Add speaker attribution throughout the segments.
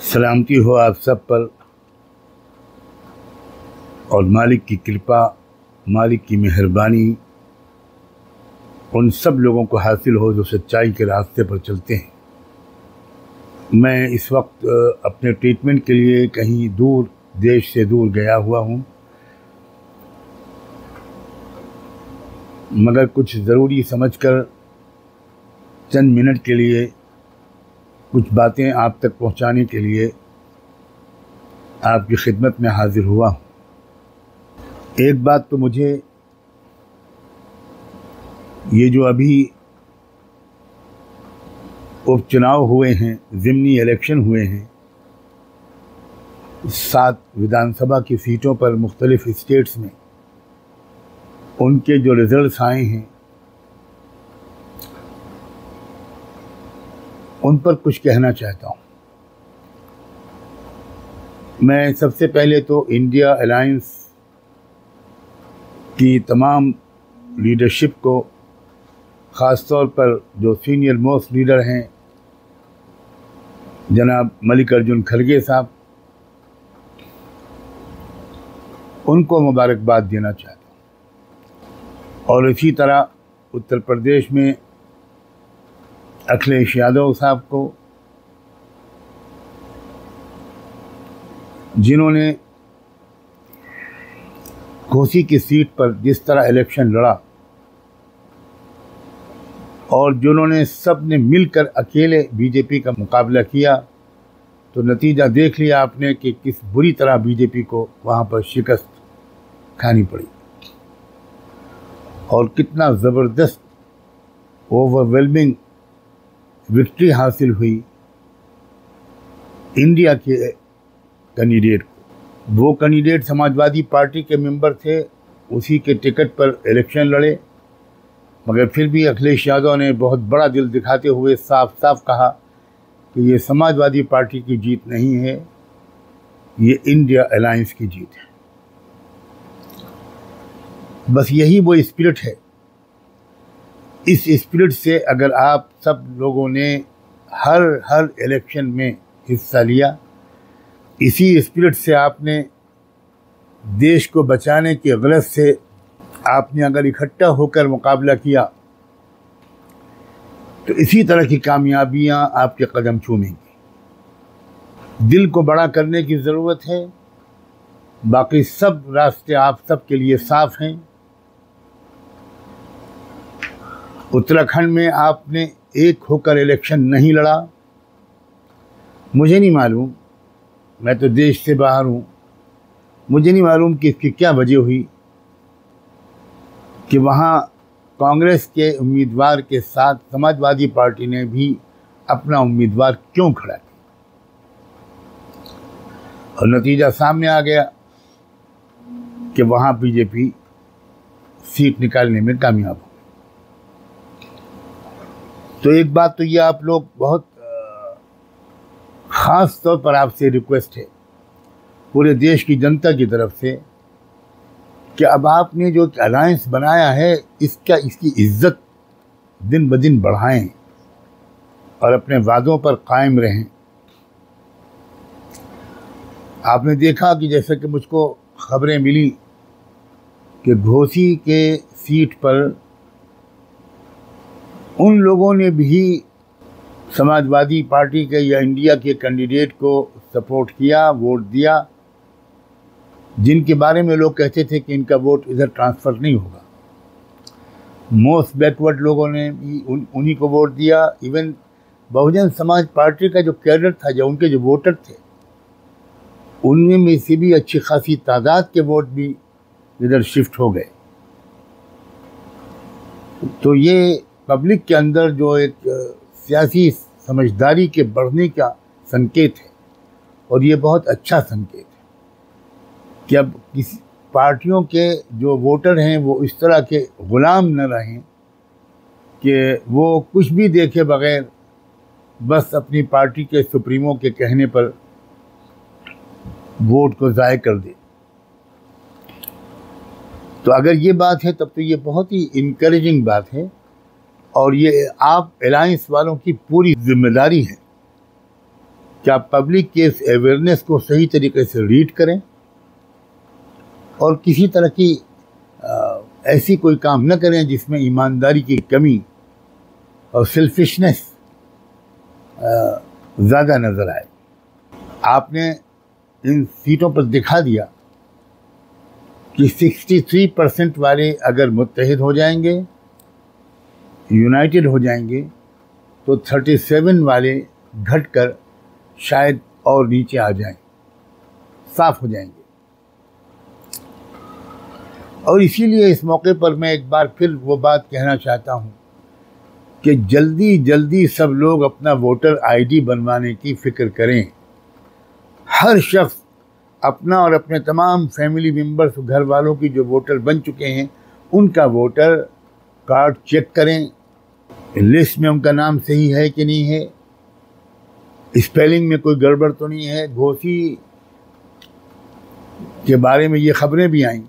Speaker 1: सलामती हो आप सब पर और मालिक की कृपा, मालिक की मेहरबानी उन सब लोगों को हासिल हो जो सच्चाई के रास्ते पर चलते हैं। मैं इस वक्त अपने ट्रीटमेंट के लिए कहीं दूर, देश से दूर गया हुआ हूँ, मगर कुछ ज़रूरी समझकर चंद मिनट के लिए कुछ बातें आप तक पहुँचाने के लिए आपकी खिदमत में हाजिर हुआ हूँ। एक बात तो मुझे ये जो अभी उपचुनाव हुए हैं, ज़िमनी इलेक्शन हुए हैं, 7 विधानसभा की सीटों पर मुख्तलिफ़ स्टेट्स में, उनके जो रिज़ल्ट्स आए हैं उन पर कुछ कहना चाहता हूँ। मैं सबसे पहले तो इंडिया अलायंस की तमाम लीडरशिप को, ख़ास तौर पर जो सीनियर मोस्ट लीडर हैं जनाब मल्लिकार्जुन खड़गे साहब, उनको मुबारकबाद देना चाहता हूँ। और इसी तरह उत्तर प्रदेश में अखिलेश यादव साहब को, जिन्होंने घोसी की सीट पर जिस तरह इलेक्शन लड़ा और जिन्होंने सब ने मिलकर अकेले बीजेपी का मुकाबला किया, तो नतीजा देख लिया आपने कि किस बुरी तरह बीजेपी को वहाँ पर शिकस्त खानी पड़ी और कितना ज़बरदस्त ओवरवेलमिंग विक्ट्री हासिल हुई इंडिया के कैंडिडेट को। वो कैंडिडेट समाजवादी पार्टी के मेंबर थे, उसी के टिकट पर इलेक्शन लड़े, मगर फिर भी अखिलेश यादव ने बहुत बड़ा दिल दिखाते हुए साफ साफ कहा कि ये समाजवादी पार्टी की जीत नहीं है, ये इंडिया अलायंस की जीत है। बस यही वो स्पिरिट है। इस स्पिरिट से अगर आप सब लोगों ने हर इलेक्शन में हिस्सा लिया, इसी स्पिरिट से आपने देश को बचाने की गरज से आपने अगर इकट्ठा होकर मुकाबला किया, तो इसी तरह की कामयाबियां आपके कदम चूमेंगी। दिल को बड़ा करने की ज़रूरत है, बाकी सब रास्ते आप सब के लिए साफ हैं। उत्तराखंड में आपने एक होकर इलेक्शन नहीं लड़ा। मुझे नहीं मालूम, मैं तो देश से बाहर हूँ, मुझे नहीं मालूम कि इसकी क्या वजह हुई कि वहाँ कांग्रेस के उम्मीदवार के साथ समाजवादी पार्टी ने भी अपना उम्मीदवार क्यों खड़ा किया, और नतीजा सामने आ गया कि वहाँ बीजेपी सीट निकालने में कामयाब हो। तो एक बात तो ये आप लोग बहुत ख़ास तौर पर आपसे रिक्वेस्ट है पूरे देश की जनता की तरफ से कि अब आपने जो अलायंस बनाया है, इसकी इज्जत दिन ब दिन बढ़ाएं और अपने वादों पर कायम रहें। आपने देखा कि जैसे कि मुझको खबरें मिली कि घोसी के सीट पर उन लोगों ने भी समाजवादी पार्टी के या इंडिया के कैंडिडेट को सपोर्ट किया, वोट दिया, जिनके बारे में लोग कहते थे कि इनका वोट इधर ट्रांसफ़र नहीं होगा। मोस्ट बैकवर्ड लोगों ने भी उन्हीं को वोट दिया। इवन बहुजन समाज पार्टी का जो कैडर था, जो उनके जो वोटर थे, उनमें में से भी अच्छी खासी तादाद के वोट भी इधर शिफ्ट हो गए। तो ये पब्लिक के अंदर जो एक सियासी समझदारी के बढ़ने का संकेत है, और ये बहुत अच्छा संकेत है कि अब किसी पार्टियों के जो वोटर हैं वो इस तरह के ग़ुलाम न रहें कि वो कुछ भी देखे बगैर बस अपनी पार्टी के सुप्रीमो के कहने पर वोट को ज़ाय कर दे। तो अगर ये बात है तब तो ये बहुत ही इनकरेजिंग बात है, और ये आप अलायंस वालों की पूरी जिम्मेदारी है क्या पब्लिक के इस अवेयरनेस को सही तरीके से रीड करें और किसी तरह की ऐसी कोई काम न करें जिसमें ईमानदारी की कमी और सेल्फिशनेस ज़्यादा नज़र आए। आपने इन सीटों पर दिखा दिया कि 63% वाले अगर मुत्तहिद हो जाएंगे, यूनाइटेड हो जाएंगे, तो 37 वाले घटकर शायद और नीचे आ जाएं, साफ हो जाएंगे। और इसीलिए इस मौके पर मैं एक बार फिर वो बात कहना चाहता हूँ कि जल्दी जल्दी सब लोग अपना वोटर आईडी बनवाने की फ़िक्र करें। हर शख्स अपना और अपने तमाम फैमिली मेम्बर्स, घर वालों की जो वोटर बन चुके हैं, उनका वोटर कार्ड चेक करें, लिस्ट में उनका नाम सही है कि नहीं है, स्पेलिंग में कोई गड़बड़ तो नहीं है। घोसी के बारे में ये खबरें भी आईं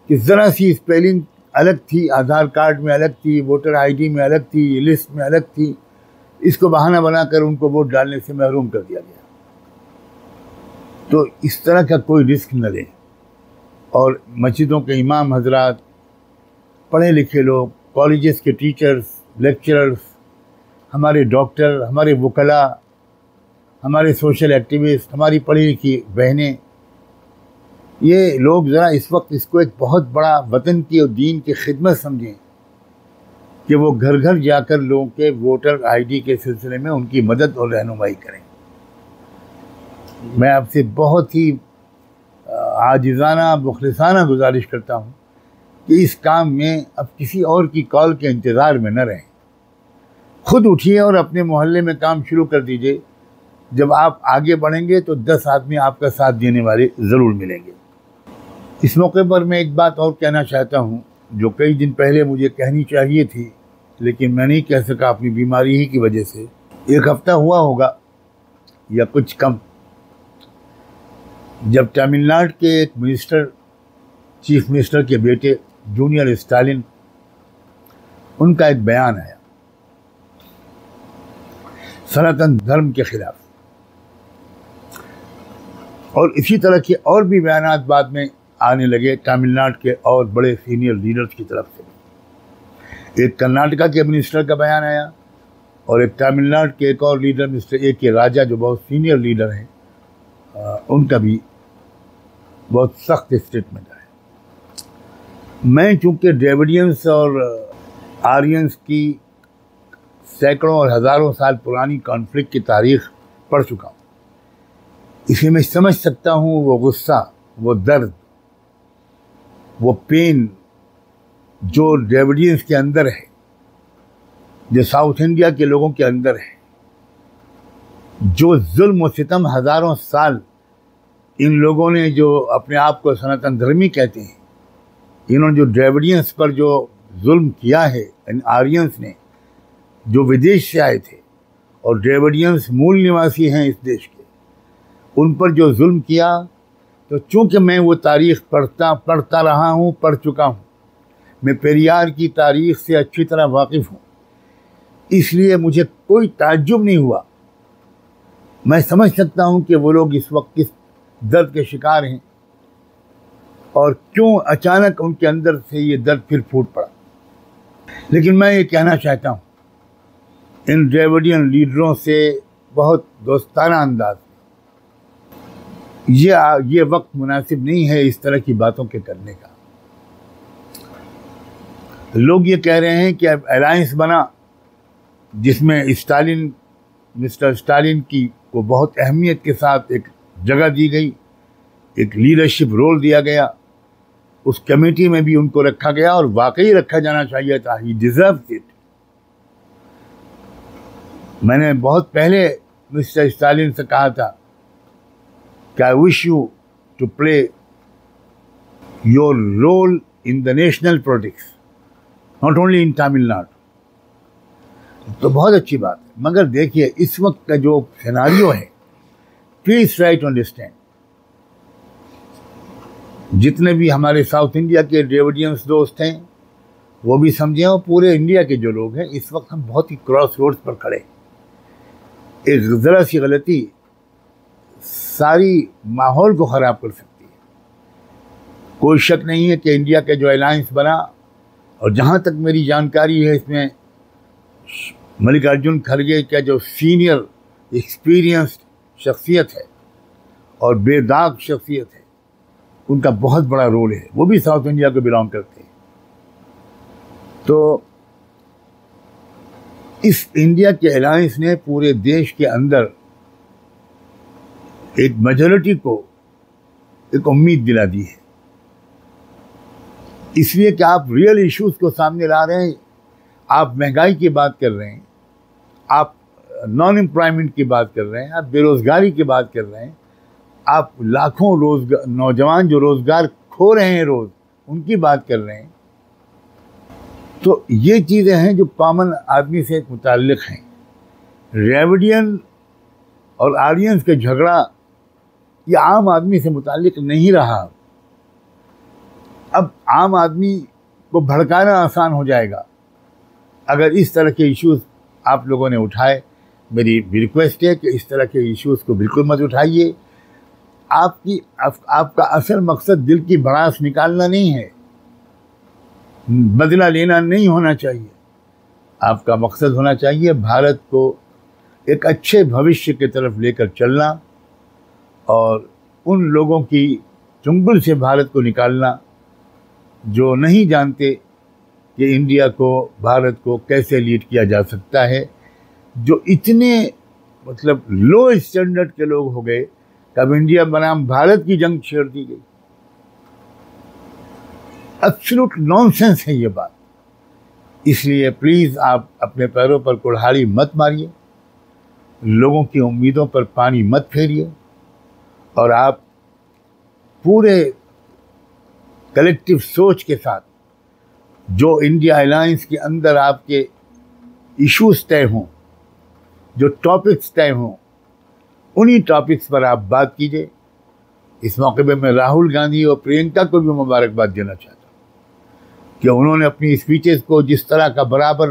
Speaker 1: कि ज़रा सी स्पेलिंग अलग थी, आधार कार्ड में अलग थी, वोटर आईडी में अलग थी, लिस्ट में अलग थी। इसको बहाना बनाकर उनको वोट डालने से महरूम कर दिया गया। तो इस तरह का कोई रिस्क न लें। और मस्जिदों के इमाम हजरात, पढ़े लिखे लोग, कॉलेजेस के टीचर्स, लेक्चरर्स, हमारे डॉक्टर, हमारे वकला, हमारे सोशल एक्टिविस्ट, हमारी पढ़ी लिखी बहनें, ये लोग ज़रा इस वक्त इसको एक बहुत बड़ा वतन की और दीन की खिदमत समझें कि वो घर घर जाकर लोगों के वोटर आईडी के सिलसिले में उनकी मदद और रहनुमाई करें। मैं आपसे बहुत ही आजिज़ाना मुखलिसाना गुजारिश करता हूँ कि इस काम में अब किसी और की कॉल के इंतज़ार में न रहें। खुद उठिए और अपने मोहल्ले में काम शुरू कर दीजिए। जब आप आगे बढ़ेंगे तो 10 आदमी आपका साथ देने वाले ज़रूर मिलेंगे। इस मौके पर मैं एक बात और कहना चाहता हूँ जो कई दिन पहले मुझे कहनी चाहिए थी, लेकिन मैं नहीं कह सका अपनी बीमारी ही की वजह से। एक हफ़्ता हुआ होगा या कुछ कम, जब तमिलनाडु के एक मिनिस्टर, चीफ मिनिस्टर के बेटे जूनियर स्टालिन, उनका एक बयान आया सनातन धर्म के खिलाफ, और इसी तरह के और भी बयान बाद में आने लगे तमिलनाडु के और बड़े सीनियर लीडर्स की तरफ से। एक कर्नाटका के मिनिस्टर का बयान आया और एक तमिलनाडु के एक और लीडर मिस्टर ए के राजा, जो बहुत सीनियर लीडर हैं, उनका भी बहुत सख्त स्टेटमेंट आया। मैं चूँकि द्रविडियंस और आर्यंस की सैकड़ों और हज़ारों साल पुरानी कॉन्फ्लिक्ट की तारीख़ पढ़ चुका हूँ, इसे मैं समझ सकता हूँ वो गुस्सा, वो दर्द, वो पेन जो द्रविडियंस के अंदर है, जो साउथ इंडिया के लोगों के अंदर है, जो जुल्म व सितम हज़ारों साल इन लोगों ने, जो अपने आप को सनातन धर्मी कहते हैं, इन्होंने जो द्रविडियंस पर जो जुल्म किया है, इन आर्यंस ने जो विदेश से आए थे और द्रविडियंस मूल निवासी हैं इस देश के, उन पर जो जुल्म किया, तो चूँकि मैं वो तारीख़ पढ़ता रहा हूँ, पढ़ चुका हूँ, मैं पेरियार की तारीख़ से अच्छी तरह वाकिफ़ हूँ, इसलिए मुझे कोई ताज्जुब नहीं हुआ। मैं समझ सकता हूँ कि वो लोग इस वक्त किस दर्द के शिकार हैं और क्यों अचानक उनके अंदर से ये दर्द फिर फूट पड़ा। लेकिन मैं ये कहना चाहता हूँ इन द्रविडियन लीडरों से बहुत दोस्ताना अंदाज, ये वक्त मुनासिब नहीं है इस तरह की बातों के करने का। लोग ये कह रहे हैं कि अब अलायंस बना जिसमें मिस्टर स्टालिन की को बहुत अहमियत के साथ एक जगह दी गई, एक लीडरशिप रोल दिया गया, उस कमेटी में भी उनको रखा गया और वाकई रखा जाना चाहिए था। He deserves it. मैंने बहुत पहले मिस्टर स्टालिन से कहा था कि I wish you to play your role in the national politics, not only in Tamil Nadu. तो बहुत अच्छी बात है, मगर देखिए इस वक्त का जो सिनारियो है, प्लीज ट्राई टू अंडरस्टैंड। जितने भी हमारे साउथ इंडिया के द्रविडियंस दोस्त हैं वो भी समझें, और पूरे इंडिया के जो लोग हैं, इस वक्त हम बहुत ही क्रॉस रोड्स पर खड़े। एक ज़रा सी गलती सारी माहौल को ख़राब कर सकती है। कोई शक नहीं है कि इंडिया का जो अलायंस बना, और जहाँ तक मेरी जानकारी है इसमें मल्लिकार्जुन खड़गे का जो सीनियर एक्सपीरियंस्ड शख्सियत है और बेदाग शख्सियत है, उनका बहुत बड़ा रोल है। वो भी साउथ इंडिया को बिलोंग करते हैं। तो इस इंडिया के अलायंस ने पूरे देश के अंदर एक मेजॉरिटी को एक उम्मीद दिला दी है, इसलिए कि आप रियल इश्यूज को सामने ला रहे हैं। आप महंगाई की बात कर रहे हैं, आप नॉन एम्प्लॉयमेंट की बात कर रहे हैं, आप बेरोज़गारी की बात कर रहे हैं, आप लाखों नौजवान जो रोज़गार खो रहे हैं रोज़, उनकी बात कर रहे हैं। तो ये चीज़ें हैं जो कॉमन आदमी से मुताल्लिक़ हैं। रेवडियन और आर्यंस का झगड़ा ये आम आदमी से मुताल्लिक़ नहीं रहा। अब आम आदमी को भड़काना आसान हो जाएगा अगर इस तरह के इश्यूज़ आप लोगों ने उठाए। मेरी रिक्वेस्ट है कि इस तरह के इश्यूज़ को बिल्कुल मत उठाइए। आपका असल मकसद दिल की भड़ास निकालना नहीं है, बदला लेना नहीं होना चाहिए। आपका मकसद होना चाहिए भारत को एक अच्छे भविष्य की तरफ लेकर चलना और उन लोगों की चुंगल से भारत को निकालना जो नहीं जानते कि इंडिया को, भारत को कैसे लीड किया जा सकता है, जो इतने मतलब लो स्टैंडर्ड के लोग हो गए। तब इंडिया बनाम भारत की जंग छेड़ दी गई। एब्सोल्यूट नॉनसेंस है ये बात। इसलिए प्लीज़ आप अपने पैरों पर कुल्हाड़ी मत मारिए, लोगों की उम्मीदों पर पानी मत फेरिए, और आप पूरे कलेक्टिव सोच के साथ जो इंडिया अलायंस के अंदर आपके इश्यूज तय हों, जो टॉपिक्स तय हों, उन्हीं टॉपिक्स पर आप बात कीजिए। इस मौके पे मैं राहुल गांधी और प्रियंका को भी मुबारकबाद देना चाहता हूँ कि उन्होंने अपनी स्पीचेस को जिस तरह का बराबर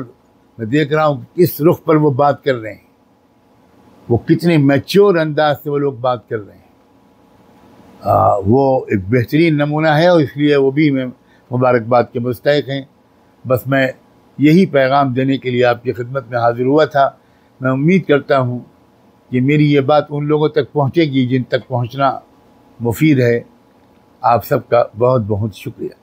Speaker 1: मैं देख रहा हूँ किस रुख पर वो बात कर रहे हैं, वो कितने मैच्योर अंदाज से वो लोग बात कर रहे हैं। वो एक बेहतरीन नमूना है और इसलिए वो भी मैं मुबारकबाद के मुस्तहिक हैं। बस मैं यही पैगाम देने के लिए आपकी खिदमत में हाज़िर हुआ था। मैं उम्मीद करता हूँ कि मेरी ये बात उन लोगों तक पहुँचेगी जिन तक पहुँचना मुफीद है। आप सबका बहुत बहुत शुक्रिया।